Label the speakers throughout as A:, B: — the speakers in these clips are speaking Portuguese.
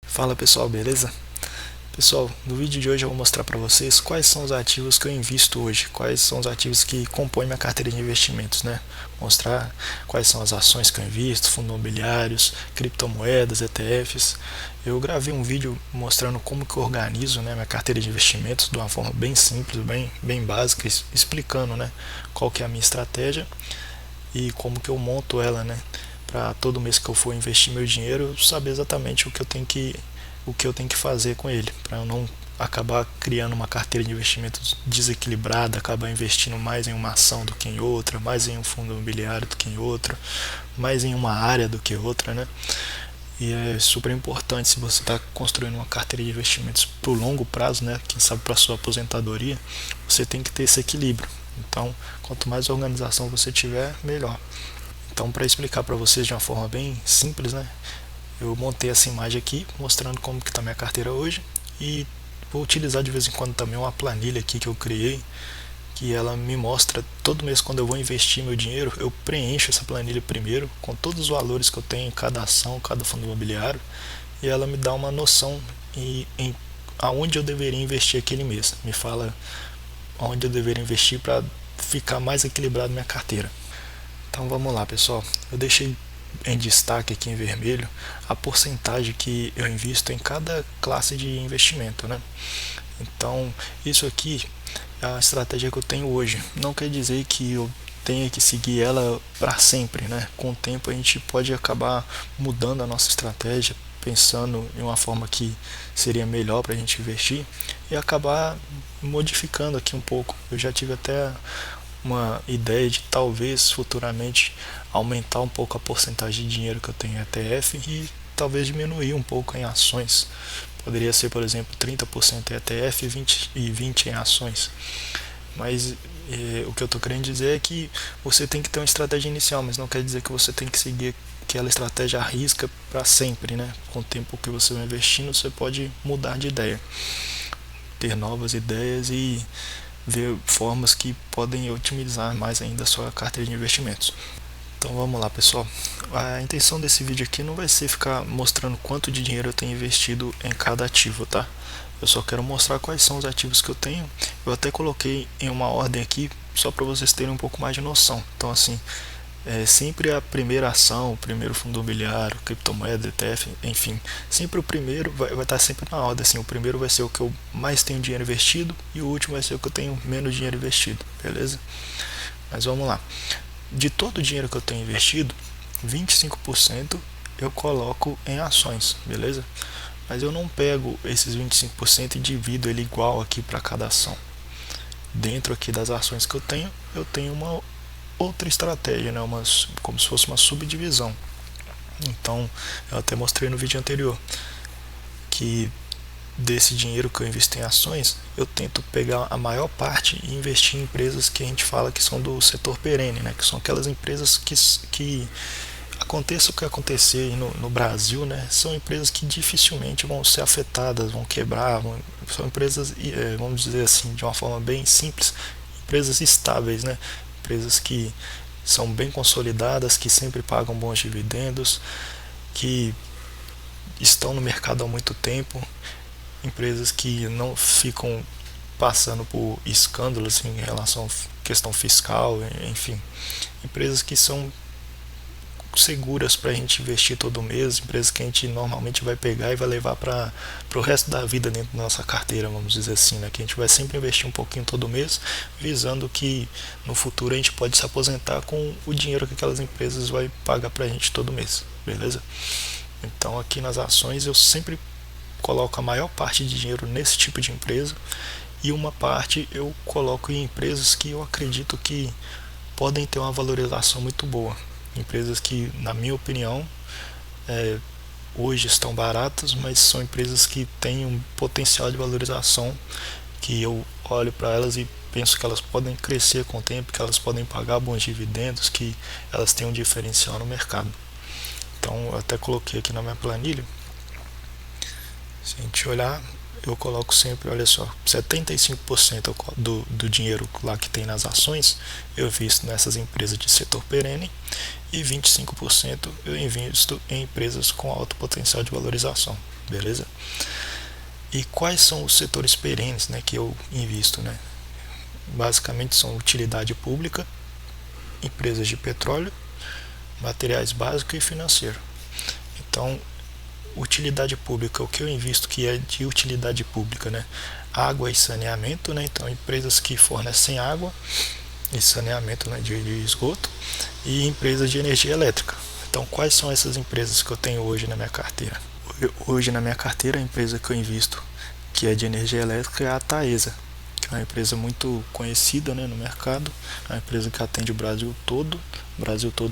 A: Fala pessoal, beleza? Pessoal, no vídeo de hoje eu vou mostrar para vocês quais são os ativos que eu invisto hoje, quais são os ativos que compõem minha carteira de investimentos, né? Mostrar quais são as ações que eu invisto, fundos imobiliários, criptomoedas, ETFs. Eu gravei um vídeo mostrando como que eu organizo, né, minha carteira de investimentos de uma forma bem simples, bem básica, explicando, né, qual que é a minha estratégia e como que eu monto ela, né, para todo mês que eu for investir meu dinheiro, eu saber exatamente o que eu tenho que fazer com ele, para eu não acabar criando uma carteira de investimentos desequilibrada, acabar investindo mais em uma ação do que em outra, mais em um fundo imobiliário do que em outra, mais em uma área do que outra, né? E é super importante se você está construindo uma carteira de investimentos para o longo prazo, né? Quem sabe para sua aposentadoria, você tem que ter esse equilíbrio. Então, quanto mais organização você tiver, melhor. Então, para explicar para vocês de uma forma bem simples, né? Eu montei essa imagem aqui mostrando como que está minha carteira hoje e vou utilizar de vez em quando também uma planilha aqui que eu criei, que ela me mostra todo mês quando eu vou investir meu dinheiro, eu preencho essa planilha primeiro com todos os valores que eu tenho em cada ação, cada fundo imobiliário, e ela me dá uma noção em aonde eu deveria investir aquele mês. Me fala onde eu deveria investir para ficar mais equilibrado minha carteira. Então vamos lá, pessoal. Eu deixei em destaque aqui em vermelho a porcentagem que eu invisto em cada classe de investimento, né? Então, isso aqui é a estratégia que eu tenho hoje. Não quer dizer que eu tenha que seguir ela para sempre, né? Com o tempo a gente pode acabar mudando a nossa estratégia, pensando em uma forma que seria melhor para a gente investir e acabar modificando aqui um pouco. Eu já tive até uma ideia de talvez futuramente aumentar um pouco a porcentagem de dinheiro que eu tenho em ETF e talvez diminuir um pouco em ações. Poderia ser, por exemplo, 30% em ETF e 20% em ações. Mas o que eu estou querendo dizer é que você tem que ter uma estratégia inicial, mas não quer dizer que você tem que seguir aquela estratégia à risca para sempre, né? Com o tempo que você vai investindo, você pode mudar de ideia, ter novas ideias e ver formas que podem otimizar mais ainda a sua carteira de investimentos. Então vamos lá, pessoal. A intenção desse vídeo aqui não vai ser ficar mostrando quanto de dinheiro eu tenho investido em cada ativo, tá? Eu só quero mostrar quais são os ativos que eu tenho. Eu até coloquei em uma ordem aqui só para vocês terem um pouco mais de noção. Então assim, sempre a primeira ação, o primeiro fundo imobiliário, criptomoeda, ETF, enfim, sempre o primeiro vai estar sempre na ordem, assim, o primeiro vai ser o que eu mais tenho dinheiro investido e o último vai ser o que eu tenho menos dinheiro investido, beleza? Mas vamos lá. De todo o dinheiro que eu tenho investido, 25% eu coloco em ações, beleza? Mas eu não pego esses 25% e divido ele igual aqui para cada ação. Dentro aqui das ações que eu tenho uma outra estratégia, né? Como se fosse uma subdivisão. Então, eu até mostrei no vídeo anterior que desse dinheiro que eu invisto em ações, eu tento pegar a maior parte e investir em empresas que a gente fala que são do setor perene, né? Que são aquelas empresas que aconteça o que acontecer no Brasil, né? São empresas que dificilmente vão ser afetadas, vão quebrar, são empresas, vamos dizer assim, de uma forma bem simples, empresas estáveis, né? Empresas que são bem consolidadas, que sempre pagam bons dividendos, que estão no mercado há muito tempo, empresas que não ficam passando por escândalos em relação à questão fiscal, enfim, empresas que são seguras para a gente investir todo mês, empresas que a gente normalmente vai pegar e vai levar para o resto da vida dentro da nossa carteira, vamos dizer assim, né? Que a gente vai sempre investir um pouquinho todo mês, visando que no futuro a gente pode se aposentar com o dinheiro que aquelas empresas vai pagar para a gente todo mês, beleza? Então aqui nas ações eu sempre coloco a maior parte de dinheiro nesse tipo de empresa e uma parte eu coloco em empresas que eu acredito que podem ter uma valorização muito boa. Empresas que, na minha opinião, hoje estão baratas, mas são empresas que têm um potencial de valorização que eu olho para elas e penso que elas podem crescer com o tempo, que elas podem pagar bons dividendos, que elas têm um diferencial no mercado. Então eu até coloquei aqui na minha planilha. Se a gente olhar, eu coloco sempre, olha só, 75% do dinheiro lá que tem nas ações eu visto nessas empresas de setor perene e 25% eu invisto em empresas com alto potencial de valorização, beleza? E quais são os setores perenes, né, que eu invisto, né? Basicamente são utilidade pública, empresas de petróleo, materiais básicos e financeiro. Então, utilidade pública, o que eu invisto que é de utilidade pública, né? Água e saneamento, né? Então, empresas que fornecem água e saneamento, né, de esgoto, e empresas de energia elétrica. Então, quais são essas empresas que eu tenho hoje na minha carteira? Hoje na minha carteira, a empresa que eu invisto, que é de energia elétrica, é a Taesa, que é uma empresa muito conhecida, né, no mercado, é uma empresa que atende o Brasil todo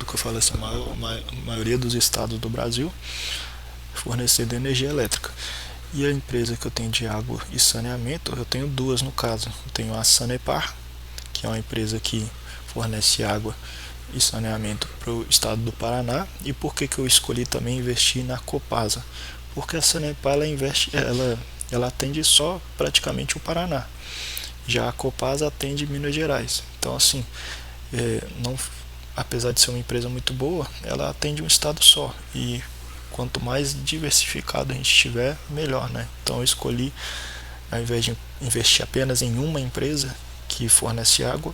A: que eu falo assim, a maioria dos estados do Brasil, fornecendo energia elétrica. E a empresa que eu tenho de água e saneamento, eu tenho duas no caso. Eu tenho a Sanepar, que é uma empresa que fornece água e saneamento para o estado do Paraná. E por que eu escolhi também investir na Copasa? Porque a Sanepar ela atende só praticamente o Paraná. Já a Copasa atende Minas Gerais. Então assim, não, apesar de ser uma empresa muito boa, ela atende um estado só. E quanto mais diversificado a gente tiver, melhor, né? Então eu escolhi, ao invés de investir apenas em uma empresa que fornece água,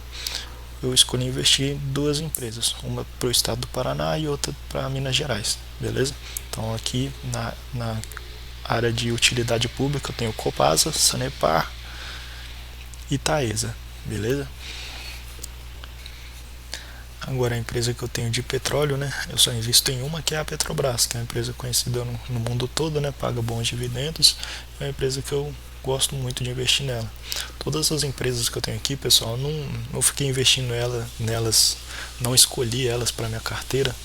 A: eu escolhi investir em duas empresas, uma para o estado do Paraná e outra para Minas Gerais, beleza? Então aqui na área de utilidade pública eu tenho Copasa, Sanepar e Taesa, beleza? Agora a empresa que eu tenho de petróleo, né? Eu só invisto em uma, que é a Petrobras, que é uma empresa conhecida no mundo todo, né? Paga bons dividendos. É uma empresa que eu gosto muito de investir nela. Todas as empresas que eu tenho aqui, pessoal, não fiquei investindo nelas, não escolhi elas para minha carteira,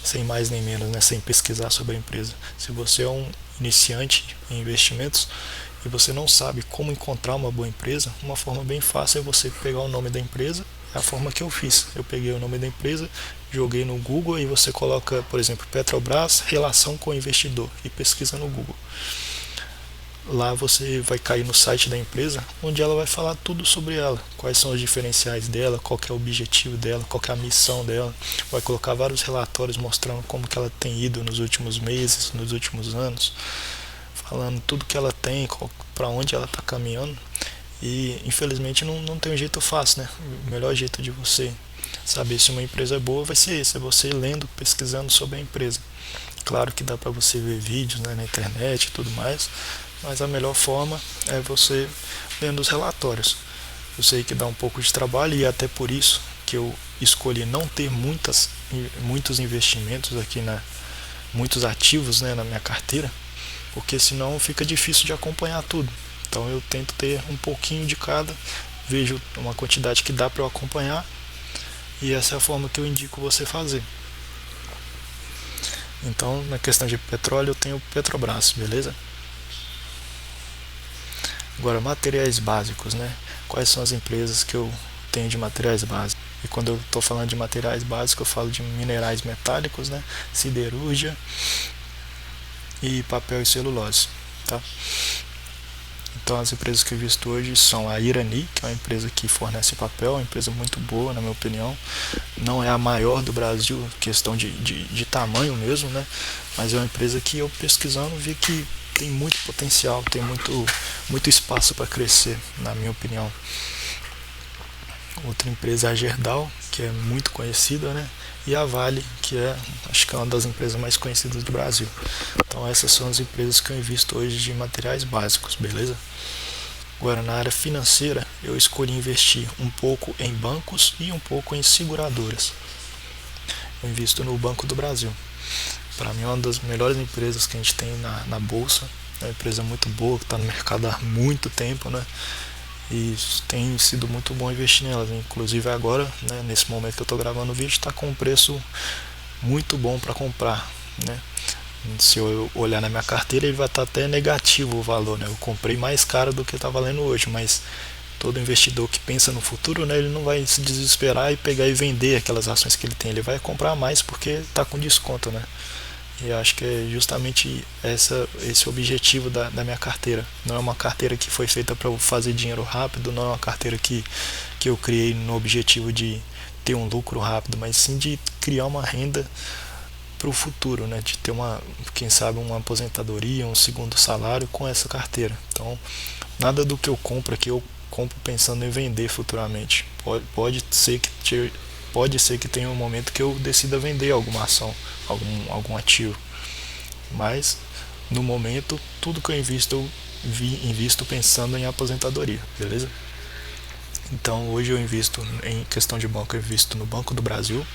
A: sem mais nem menos, né? Sem pesquisar sobre a empresa. Se você é um iniciante em investimentos e você não sabe como encontrar uma boa empresa, uma forma bem fácil é você pegar o nome da empresa. É a forma que eu fiz. Eu peguei o nome da empresa, joguei no Google e você coloca, por exemplo, Petrobras, relação com o investidor, e pesquisa no Google. Lá você vai cair no site da empresa, onde ela vai falar tudo sobre ela, quais são os diferenciais dela, qual que é o objetivo dela, qual que é a missão dela. Vai colocar vários relatórios mostrando como que ela tem ido nos últimos meses, nos últimos anos, falando tudo que ela tem, para onde ela está caminhando. E infelizmente não tem um jeito fácil, né? O melhor jeito de você saber se uma empresa é boa vai ser esse, é você lendo, pesquisando sobre a empresa. Claro que dá para você ver vídeos, né, na internet e tudo mais, mas a melhor forma é você lendo os relatórios. Eu sei que dá um pouco de trabalho e até por isso que eu escolhi não ter muitos investimentos aqui, muitos ativos, né, na minha carteira, porque senão fica difícil de acompanhar tudo. Então eu tento ter um pouquinho de cada, vejo uma quantidade que dá para eu acompanhar, e essa é a forma que eu indico você fazer. Então, na questão de petróleo, eu tenho Petrobras, beleza? Agora, materiais básicos, né? Quais são as empresas que eu tenho de materiais básicos? E quando eu estou falando de materiais básicos, eu falo de minerais metálicos, né? Siderúrgia e papel e celulose, tá? Então as empresas que eu visto hoje são a Irani, que é uma empresa que fornece papel, uma empresa muito boa na minha opinião. Não é a maior do Brasil, questão de tamanho mesmo, né? Mas é uma empresa que eu pesquisando vi que tem muito potencial, tem muito espaço para crescer, na minha opinião. Outra empresa é a Gerdau, que é muito conhecida, né? E a Vale, que acho que é uma das empresas mais conhecidas do Brasil. Então essas são as empresas que eu invisto hoje de materiais básicos, beleza? Agora na área financeira, eu escolhi investir um pouco em bancos e um pouco em seguradoras. Eu invisto no Banco do Brasil. Para mim é uma das melhores empresas que a gente tem na bolsa. É uma empresa muito boa, que está no mercado há muito tempo, né? E tem sido muito bom investir nelas. Inclusive agora, né, nesse momento que eu estou gravando o vídeo, está com um preço muito bom para comprar, né? Se eu olhar na minha carteira, ele vai estar até negativo o valor, né? Eu comprei mais caro do que está valendo hoje, mas todo investidor que pensa no futuro, né, ele não vai se desesperar e pegar e vender aquelas ações que ele tem. Ele vai comprar mais porque está com desconto, né? E eu acho que é justamente esse objetivo da minha carteira. Não é uma carteira que foi feita para eu fazer dinheiro rápido, não é uma carteira que eu criei no objetivo de ter um lucro rápido, mas sim de criar uma renda para o futuro, né? De ter quem sabe, uma aposentadoria, um segundo salário com essa carteira. Então, nada do que eu compro aqui eu compro pensando em vender futuramente. Pode ser que tenha um momento que eu decida vender alguma ação, algum ativo. Mas no momento, tudo que eu invisto pensando em aposentadoria, beleza? Então hoje eu invisto em questão de banco, eu invisto no Banco do Brasil,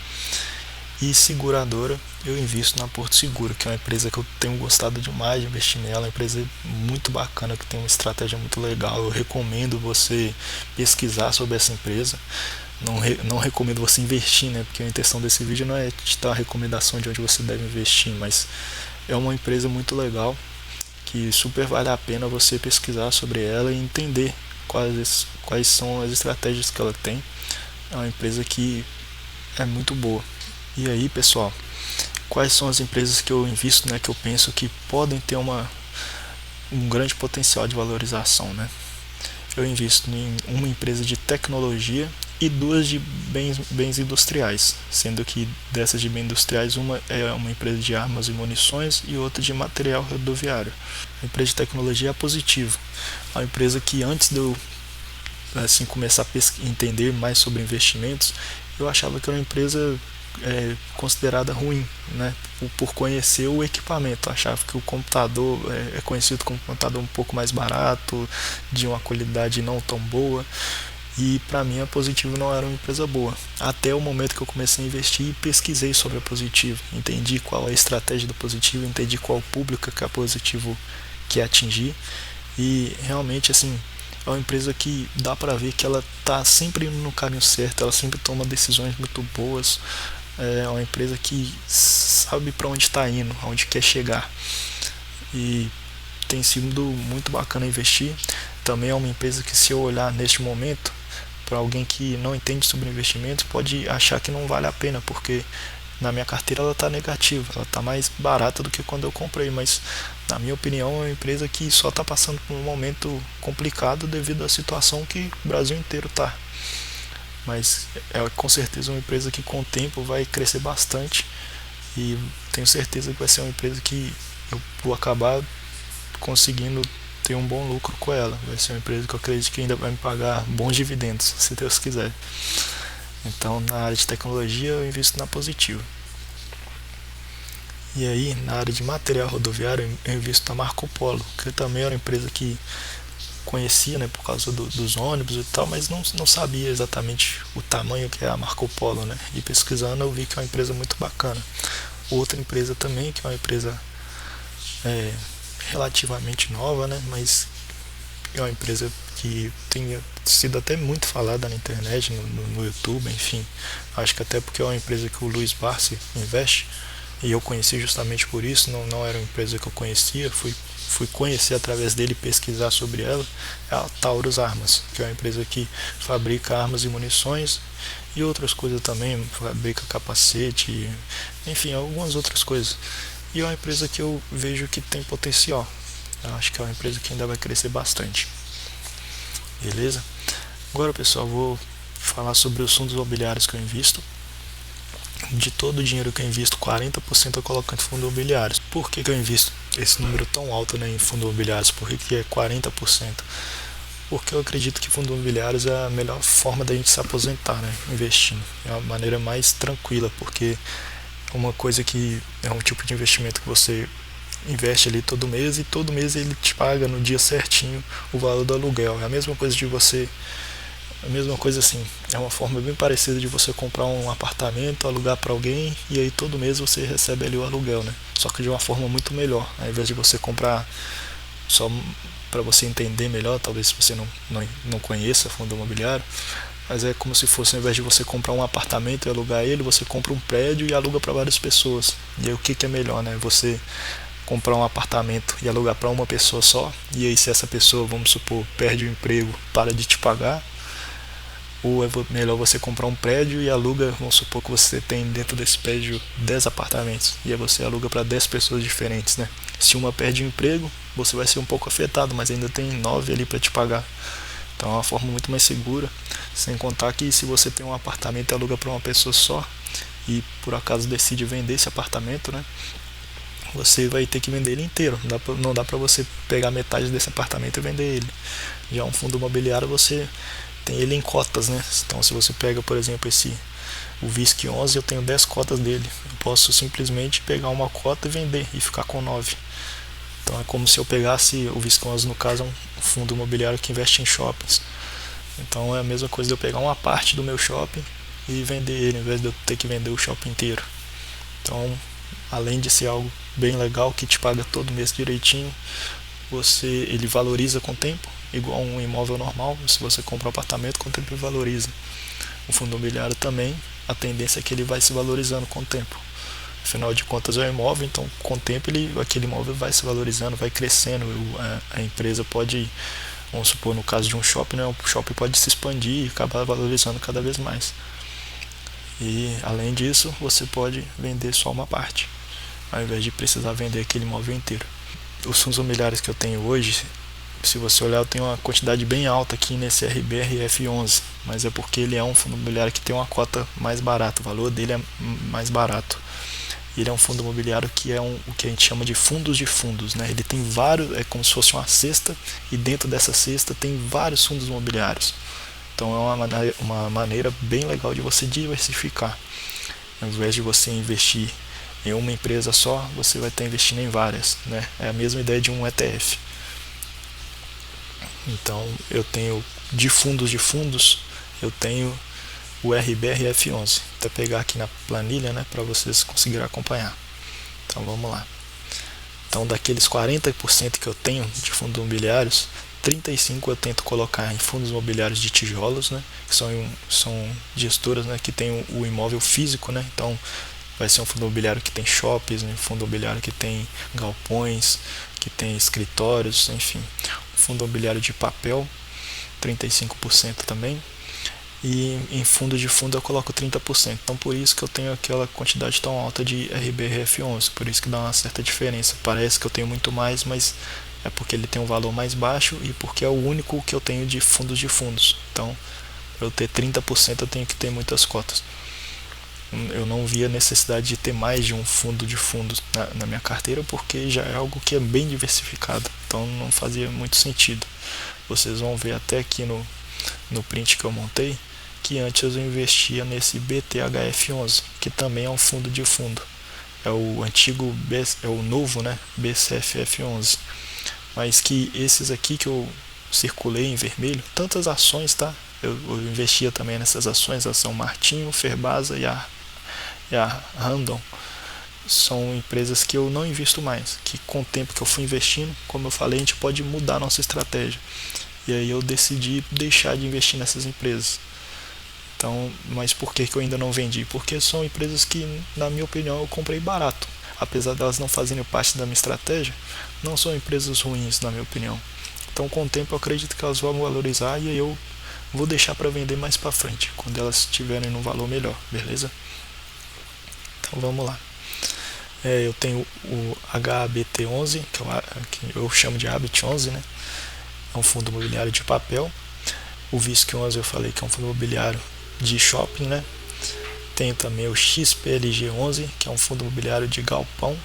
A: e seguradora eu invisto na Porto Seguro, que é uma empresa que eu tenho gostado demais de investir nela, uma empresa muito bacana, que tem uma estratégia muito legal. Eu recomendo você pesquisar sobre essa empresa. Não recomendo você investir, né? Porque a intenção desse vídeo não é te dar a recomendação de onde você deve investir, mas é uma empresa muito legal que super vale a pena você pesquisar sobre ela e entender quais são as estratégias que ela tem. É uma empresa que é muito boa. E aí, pessoal, quais são as empresas que eu invisto, né, que eu penso que podem ter um grande potencial de valorização, né? Eu invisto em uma empresa de tecnologia e duas de bens industriais, sendo que dessas de bens industriais, uma é uma empresa de armas e munições e outra de material rodoviário. A empresa de tecnologia é a Positivo, a empresa que antes de eu começar a entender mais sobre investimentos, eu achava que era uma empresa considerada ruim, né? Por conhecer o equipamento. Eu achava que o computador é conhecido como um computador um pouco mais barato, de uma qualidade não tão boa, e para mim a Positivo não era uma empresa boa. Até o momento que eu comecei a investir e pesquisei sobre a Positivo, entendi qual é a estratégia da Positivo, entendi qual o público que a Positivo quer atingir, e realmente assim é uma empresa que dá para ver que ela está sempre indo no caminho certo, ela sempre toma decisões muito boas. É uma empresa que sabe para onde está indo, aonde quer chegar, e tem sido muito bacana investir. Também é uma empresa que, se eu olhar neste momento, para alguém que não entende sobre investimentos, pode achar que não vale a pena, porque na minha carteira ela está negativa, ela está mais barata do que quando eu comprei, mas na minha opinião é uma empresa que só está passando por um momento complicado devido à situação que o Brasil inteiro está. Mas é com certeza uma empresa que com o tempo vai crescer bastante, e tenho certeza que vai ser uma empresa que eu vou acabar conseguindo ter um bom lucro com ela. Vai ser uma empresa que eu acredito que ainda vai me pagar bons dividendos, se Deus quiser. Então, na área de tecnologia eu invisto na Positivo. E aí, na área de material rodoviário eu invisto na Marco Polo, que também era uma empresa que conhecia, né, por causa dos ônibus e tal, mas não sabia exatamente o tamanho que é a Marco Polo, né? E pesquisando eu vi que é uma empresa muito bacana. Outra empresa também, que é uma empresa relativamente nova, né? Mas é uma empresa que tem sido até muito falada na internet, no YouTube, enfim. Acho que até porque é uma empresa que o Luiz Barsi investe, e eu conheci justamente por isso. Não era uma empresa que eu conhecia, fui conhecer através dele, pesquisar sobre ela. É a Taurus Armas, que é uma empresa que fabrica armas e munições e outras coisas também, fabrica capacete, enfim, algumas outras coisas. E é uma empresa que eu vejo que tem potencial. Eu acho que é uma empresa que ainda vai crescer bastante. Beleza? Agora, pessoal, vou falar sobre os fundos imobiliários que eu invisto. De todo o dinheiro que eu invisto, 40% eu coloco em fundos imobiliários. Por que eu invisto esse número tão alto, né, em fundos imobiliários? Por que é 40%? Porque eu acredito que fundos imobiliários é a melhor forma da gente se aposentar, né, investindo. É a maneira mais tranquila, porque é uma coisa que é um tipo de investimento que você investe ali todo mês, e todo mês ele te paga no dia certinho o valor do aluguel. É a mesma coisa de você... A mesma coisa assim, é uma forma bem parecida de você comprar um apartamento, alugar para alguém, e aí todo mês você recebe ali o aluguel, né? Só que de uma forma muito melhor. Ao invés de você comprar só para você entender melhor, talvez se você não conheça fundo imobiliário, mas é como se fosse, ao invés de você comprar um apartamento e alugar ele, você compra um prédio e aluga para várias pessoas. E aí o que é melhor, né? Você comprar um apartamento e alugar para uma pessoa só, e aí se essa pessoa, vamos supor, perde o emprego, para de te pagar. Ou é melhor você comprar um prédio e aluga, vamos supor que você tem dentro desse prédio 10 apartamentos, e aí você aluga para 10 pessoas diferentes, né? Se uma perde o emprego, você vai ser um pouco afetado, mas ainda tem 9 ali para te pagar. Então é uma forma muito mais segura, sem contar que se você tem um apartamento e aluga para uma pessoa só e por acaso decide vender esse apartamento, né, você vai ter que vender ele inteiro. Não dá para você pegar metade desse apartamento e vender ele. Já um fundo imobiliário você tem ele em cotas, né? Então se você pega, por exemplo, o VISC 11, eu tenho 10 cotas dele. Eu posso simplesmente pegar uma cota e vender e ficar com 9. Então é como se eu pegasse o VISC 11, no caso, é um fundo imobiliário que investe em shoppings. Então é a mesma coisa de eu pegar uma parte do meu shopping e vender ele, ao invés de eu ter que vender o shopping inteiro. Então, além de ser algo bem legal que te paga todo mês direitinho, ele valoriza com o tempo, igual um imóvel normal. Se você compra um apartamento, com o tempo ele valoriza. O fundo imobiliário também, a tendência é que ele vai se valorizando com o tempo. Afinal de contas é um imóvel, então com o tempo aquele imóvel vai se valorizando, vai crescendo. A empresa pode, vamos supor, no caso de um shopping, né, o shopping pode se expandir e acabar valorizando cada vez mais. E além disso, você pode vender só uma parte, ao invés de precisar vender aquele imóvel inteiro. Os fundos imobiliários que eu tenho hoje, se você olhar, eu tenho uma quantidade bem alta aqui nesse RBRF11, mas é porque ele é um fundo imobiliário que tem uma cota mais barata, o valor dele é mais barato. Ele é um fundo imobiliário que é o que a gente chama de fundos, né? Ele tem vários, é como se fosse uma cesta, e dentro dessa cesta tem vários fundos imobiliários. Então é uma maneira bem legal de você diversificar. Ao invés de você investir em uma empresa só, você vai estar investindo em várias, né? É a mesma ideia de um ETF. Então eu tenho de fundos, eu tenho o RBRF11. Vou pegar aqui na planilha, né, para vocês conseguirem acompanhar. Então vamos lá. Então daqueles 40% que eu tenho de fundos imobiliários, 35% eu tento colocar em fundos imobiliários de tijolos, né, que são gestoras, né, que tem o imóvel físico, né. Então vai ser um fundo imobiliário que tem shoppings, um fundo imobiliário que tem galpões, que tem escritórios, enfim. Um fundo imobiliário de papel, 35% também. E em fundo de fundo eu coloco 30%. Então por isso que eu tenho aquela quantidade tão alta de RBRF11. Por isso que dá uma certa diferença. Parece que eu tenho muito mais, mas é porque ele tem um valor mais baixo e porque é o único que eu tenho de fundos. Então, para eu ter 30% eu tenho que ter muitas cotas. Eu não via necessidade de ter mais de um fundo de fundos na minha carteira, porque já é algo que é bem diversificado. Então não fazia muito sentido. Vocês vão ver até aqui no print que eu montei, que antes eu investia nesse BTHF11, que também é um fundo de fundo. É o antigo, é o novo, né, BCFF11. Mas que esses aqui que eu circulei em vermelho, tantas ações, tá? Eu investia também nessas ações, a ação Martinho, Ferbasa e a Randon. São empresas que eu não invisto mais, que com o tempo que eu fui investindo, como eu falei, a gente pode mudar a nossa estratégia. E aí eu decidi deixar de investir nessas empresas. Então, mas por que eu ainda não vendi? Porque são empresas que, na minha opinião, eu comprei barato. Apesar delas não fazerem parte da minha estratégia, não são empresas ruins, na minha opinião. Então, com o tempo, eu acredito que elas vão valorizar e aí eu vou deixar para vender mais para frente, quando elas estiverem num valor melhor, beleza? Então, vamos lá. Eu tenho o HABT11, que eu chamo de Habit 11, né? É um fundo imobiliário de papel. O VISC 11 eu falei que é um fundo imobiliário de shopping, né? Tem também o XPLG 11, que é um fundo imobiliário de galpão,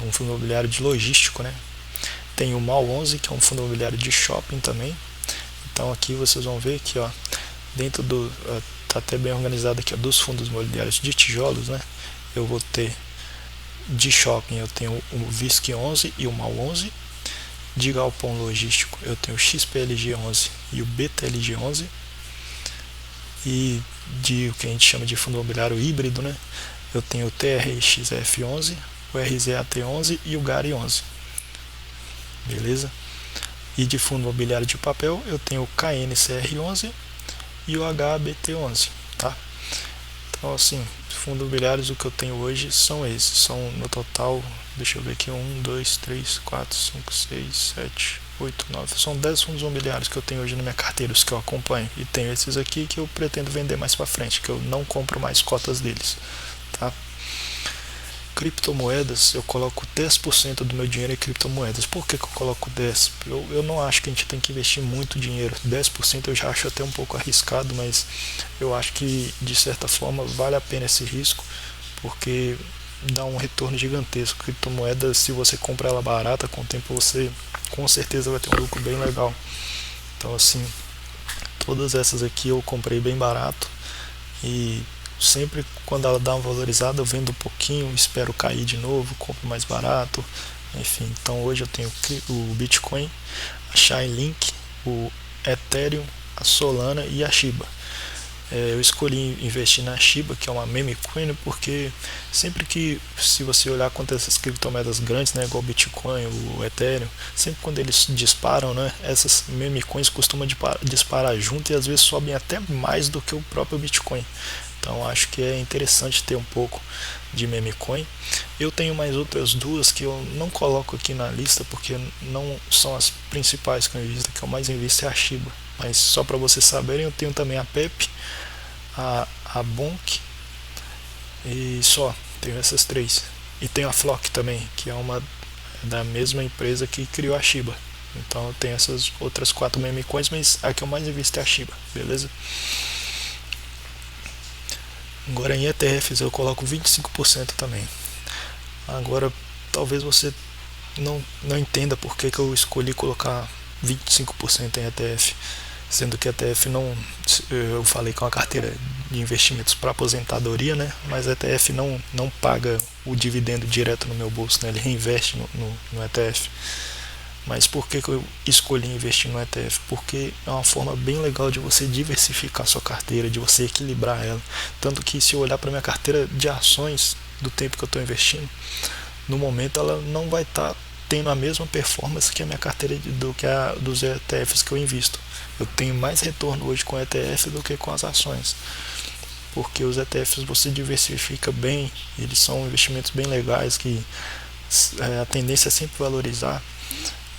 A: um fundo imobiliário de logístico, né? Tem o MAL 11, que é um fundo imobiliário de shopping também. Então aqui vocês vão ver que, ó, dentro tá até bem organizado aqui, ó, dos fundos imobiliários de tijolos, né? Eu vou ter de shopping, eu tenho o VISC 11 e o MAL 11. De galpão logístico eu tenho o XPLG 11 e o BTLG 11. E de o que a gente chama de fundo imobiliário híbrido, né, eu tenho o TRXF 11, o RZAT 11 e o GARI 11. Beleza? E de fundo imobiliário de papel eu tenho o KNCR 11 e o HBT 11, tá? Então assim, fundos imobiliários o que eu tenho hoje são esses, são no total, deixa eu ver aqui, 1, 2, 3, 4, 5, 6, 7, 8, 9, são 10 fundos imobiliários que eu tenho hoje na minha carteira, os que eu acompanho, e tenho esses aqui que eu pretendo vender mais para frente, que eu não compro mais cotas deles, tá? Criptomoedas, eu coloco 10% do meu dinheiro em criptomoedas. Por que eu coloco 10%? Eu não acho que a gente tem que investir muito dinheiro. 10% eu já acho até um pouco arriscado, mas eu acho que de certa forma vale a pena esse risco, porque dá um retorno gigantesco. Criptomoedas, se você comprar ela barata, com o tempo você com certeza vai ter um lucro bem legal. Então assim, todas essas aqui eu comprei bem barato e sempre quando ela dá uma valorizada eu vendo um pouquinho, espero cair de novo, compro mais barato, enfim. Então hoje eu tenho o Bitcoin, a Chainlink, o Ethereum, a Solana e a Shiba. Eu escolhi investir na Shiba, que é uma meme coin, porque sempre que, se você olhar quanto essas criptomoedas grandes, né, igual o Bitcoin, o Ethereum, sempre quando eles disparam, né, essas meme coins costumam disparar junto e às vezes sobem até mais do que o próprio Bitcoin. Então acho que é interessante ter um pouco de meme coin. Eu tenho mais outras duas que eu não coloco aqui na lista porque não são as principais que eu invisto. Que eu mais invisto é a Shiba. Mas só para vocês saberem, eu tenho também a Pepe, a Bonk e só. Tenho essas três. E tenho a Flock também, que é uma da mesma empresa que criou a Shiba. Então eu tenho essas outras 4 meme coins, mas a que eu mais invisto é a Shiba, beleza? Agora em ETFs eu coloco 25% também. Agora talvez você não entenda por que eu escolhi colocar 25% em ETF, sendo que ETF não, eu falei que é uma carteira de investimentos para aposentadoria, né? Mas ETF não paga o dividendo direto no meu bolso, né? Ele reinveste no ETF. Mas por que eu escolhi investir no ETF? Porque é uma forma bem legal de você diversificar sua carteira, de você equilibrar ela. Tanto que se eu olhar para minha carteira de ações do tempo que eu estou investindo, no momento ela não vai estar tendo a mesma performance que a minha carteira do que a dos ETFs que eu invisto. Eu tenho mais retorno hoje com ETF do que com as ações, porque os ETFs você diversifica bem, eles são investimentos bem legais que a tendência é sempre valorizar.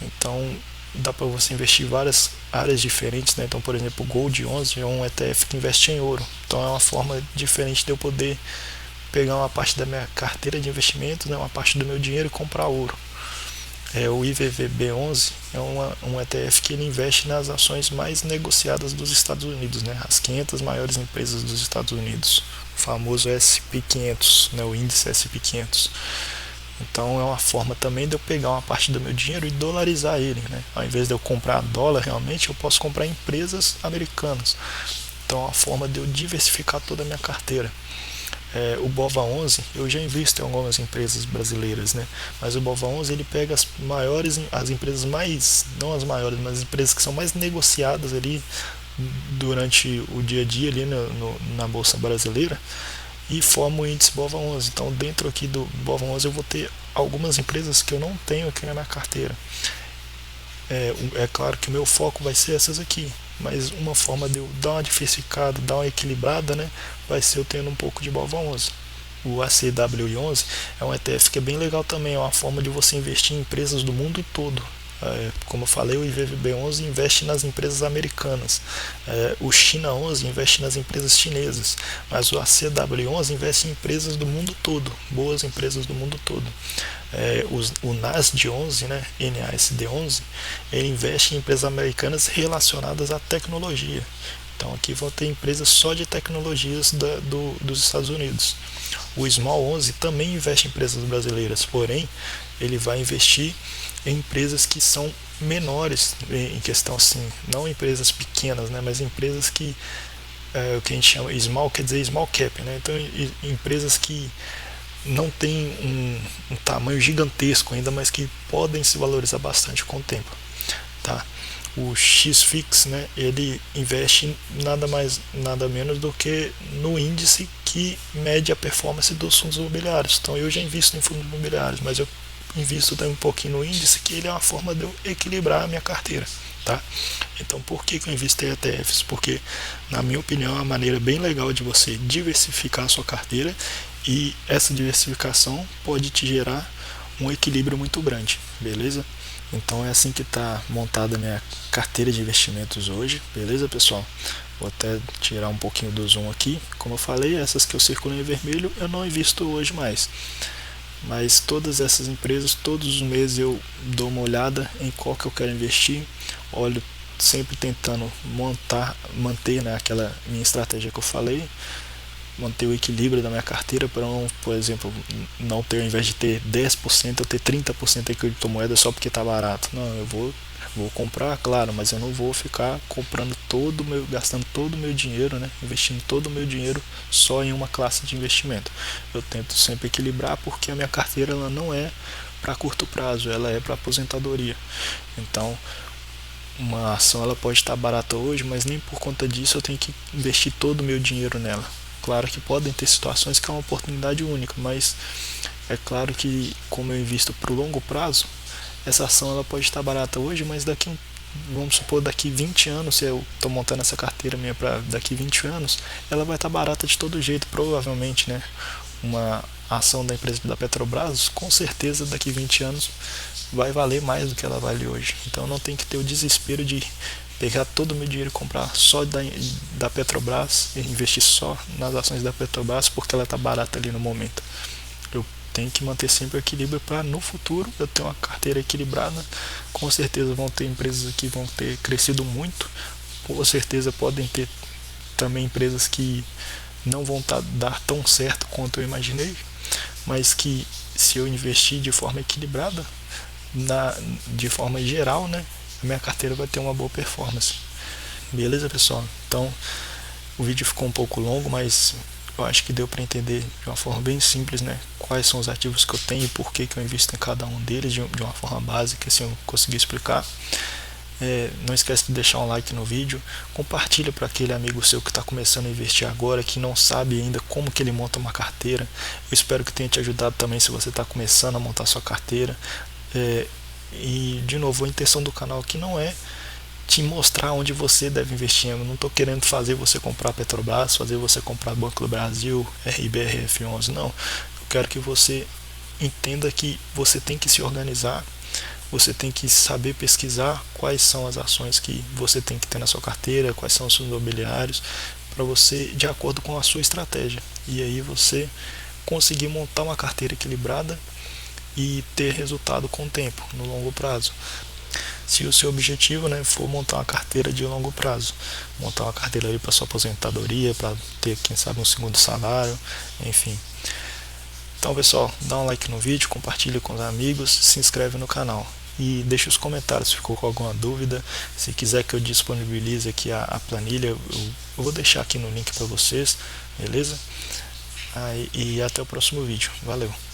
A: Então dá para você investir em várias áreas diferentes, né? Então, por exemplo, o Gold 11 é um ETF que investe em ouro. Então é uma forma diferente de eu poder pegar uma parte da minha carteira de investimentos, né, uma parte do meu dinheiro e comprar ouro. O IVVB11 é um ETF que ele investe nas ações mais negociadas dos Estados Unidos, né, as 500 maiores empresas dos Estados Unidos, o famoso SP500, né, o índice SP500. Então é uma forma também de eu pegar uma parte do meu dinheiro e dolarizar ele, né? Ao invés de eu comprar dólar, realmente eu posso comprar empresas americanas. Então é uma forma de eu diversificar toda a minha carteira. O BOVA11, eu já invisto em algumas empresas brasileiras, né? Mas o BOVA11 ele pega as maiores, as empresas mais, não as maiores, mas as empresas que são mais negociadas ali durante o dia a dia ali na bolsa brasileira e forma o índice BOVA11. Então dentro aqui do BOVA11 eu vou ter algumas empresas que eu não tenho aqui na minha carteira. É claro que o meu foco vai ser essas aqui, mas uma forma de eu dar uma diversificada, dar uma equilibrada, né, vai ser eu tendo um pouco de BOVA11. O ACWI11 é um ETF que é bem legal também, é uma forma de você investir em empresas do mundo todo. Como eu falei, o IVVB11 investe nas empresas americanas, o China 11 investe nas empresas chinesas, mas o ACWI11 investe em empresas do mundo todo, boas empresas do mundo todo. O NASD11, né, NASD11, ele investe em empresas americanas relacionadas à tecnologia. Então aqui vão ter empresas só de tecnologias dos Estados Unidos. O Small 11 também investe em empresas brasileiras, porém ele vai investir em empresas que são menores em questão assim, não empresas pequenas, né, mas empresas que o que a gente chama small, quer dizer small cap, né? Então empresas que não têm um tamanho gigantesco ainda, mas que podem se valorizar bastante com o tempo, tá? O XFIX, né, ele investe nada mais, nada menos do que no índice que mede a performance dos fundos imobiliários. Então eu já invisto em fundos imobiliários, mas eu invisto também um pouquinho no índice, que ele é uma forma de eu equilibrar a minha carteira, tá? Então por que eu invisto em ETFs? Porque, na minha opinião, é uma maneira bem legal de você diversificar a sua carteira e essa diversificação pode te gerar um equilíbrio muito grande, beleza? Então é assim que está montada a minha carteira de investimentos hoje, beleza, pessoal? Vou até tirar um pouquinho do zoom aqui. Como eu falei, essas que eu circulo em vermelho eu não invisto hoje mais. Mas todas essas empresas, todos os meses eu dou uma olhada em qual que eu quero investir, olho sempre tentando manter, né, aquela minha estratégia que eu falei, manter o equilíbrio da minha carteira para não, por exemplo, não ter, ao invés de ter 10%, eu ter 30% de criptomoeda só porque está barato. Não, eu vou comprar, claro, mas eu não vou ficar comprando gastando todo o meu dinheiro, né, investindo todo o meu dinheiro só em uma classe de investimento. Eu tento sempre equilibrar porque a minha carteira ela não é para curto prazo, ela é para aposentadoria. Então, uma ação ela pode estar barata hoje, mas nem por conta disso eu tenho que investir todo o meu dinheiro nela. Claro que podem ter situações que é uma oportunidade única, mas é claro que como eu invisto para o longo prazo, essa ação ela pode estar barata hoje, mas vamos supor, daqui 20 anos, se eu estou montando essa carteira minha para daqui 20 anos, ela vai estar barata de todo jeito, provavelmente, né? Uma ação da empresa da Petrobras, com certeza daqui 20 anos vai valer mais do que ela vale hoje. Então não tem que ter o desespero de pegar todo o meu dinheiro e comprar só da Petrobras e investir só nas ações da Petrobras porque ela está barata ali no momento. Eu tenho que manter sempre o equilíbrio para no futuro eu ter uma carteira equilibrada. Com certeza vão ter empresas que vão ter crescido muito, com certeza podem ter também empresas que não vão dar tão certo quanto eu imaginei, mas que se eu investir de forma equilibrada, de forma geral, né, a minha carteira vai ter uma boa performance. Beleza, pessoal? Então, o vídeo ficou um pouco longo, mas eu acho que deu para entender de uma forma bem simples, né, quais são os ativos que eu tenho e por que eu invisto em cada um deles de uma forma básica, assim eu consegui explicar. Não esquece de deixar um like no vídeo, compartilha para aquele amigo seu que está começando a investir agora, que não sabe ainda como que ele monta uma carteira. Eu espero que tenha te ajudado também se você está começando a montar sua carteira. E de novo, a intenção do canal aqui não é te mostrar onde você deve investir. Eu não estou querendo fazer você comprar Petrobras, fazer você comprar Banco do Brasil, RBRF11, não. Eu quero que você entenda que você tem que se organizar, você tem que saber pesquisar quais são as ações que você tem que ter na sua carteira, quais são os seus imobiliários, para você, de acordo com a sua estratégia. E aí você conseguir montar uma carteira equilibrada e ter resultado com o tempo, no longo prazo. Se o seu objetivo, né, for montar uma carteira de longo prazo, montar uma carteira ali para sua aposentadoria, para ter, quem sabe, um segundo salário, enfim. Então, pessoal, dá um like no vídeo, compartilha com os amigos, se inscreve no canal e deixa os comentários se ficou com alguma dúvida. Se quiser que eu disponibilize aqui a planilha, eu vou deixar aqui no link para vocês, beleza? E até o próximo vídeo. Valeu!